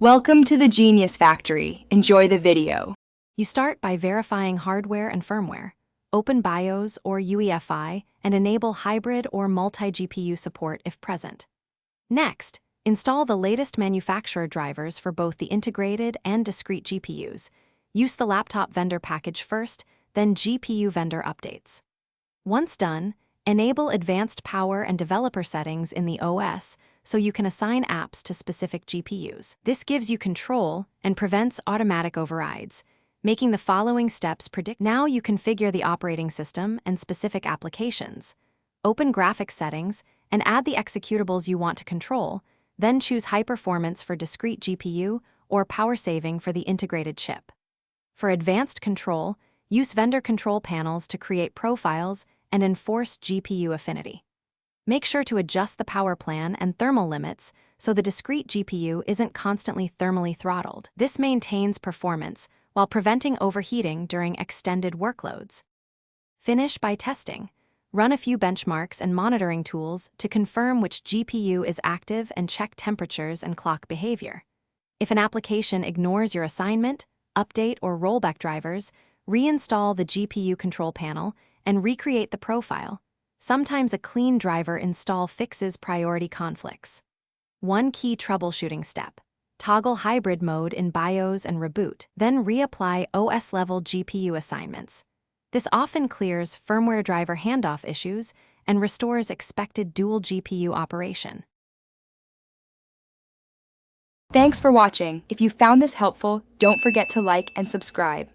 Welcome to the Genius Factory. Enjoy the video. You start by verifying hardware and firmware. Open BIOS or UEFI and enable hybrid or multi-GPU support if present. Next, install the latest manufacturer drivers for both the integrated and discrete GPUs. Use the laptop vendor package first, then GPU vendor updates. Once done, enable advanced power and developer settings in the OS so you can assign apps to specific GPUs. This gives you control and prevents automatic overrides, making the following steps predict. Now you configure the operating system and specific applications. Open graphics settings and add the executables you want to control, then choose high performance for discrete GPU or power saving for the integrated chip. For advanced control, use vendor control panels to create profiles and enforce GPU affinity. Make sure to adjust the power plan and thermal limits so the discrete GPU isn't constantly thermally throttled. This maintains performance while preventing overheating during extended workloads. Finish by testing. Run a few benchmarks and monitoring tools to confirm which GPU is active and check temperatures and clock behavior. If an application ignores your assignment, update, or rollback drivers, reinstall the GPU control panel and recreate the profile. Sometimes a clean driver install fixes priority conflicts. One key troubleshooting step: toggle hybrid mode in BIOS and reboot, then reapply OS-level GPU assignments. This often clears firmware driver handoff issues and restores expected dual GPU operation. Thanks for watching. If you found this helpful, don't forget to like and subscribe.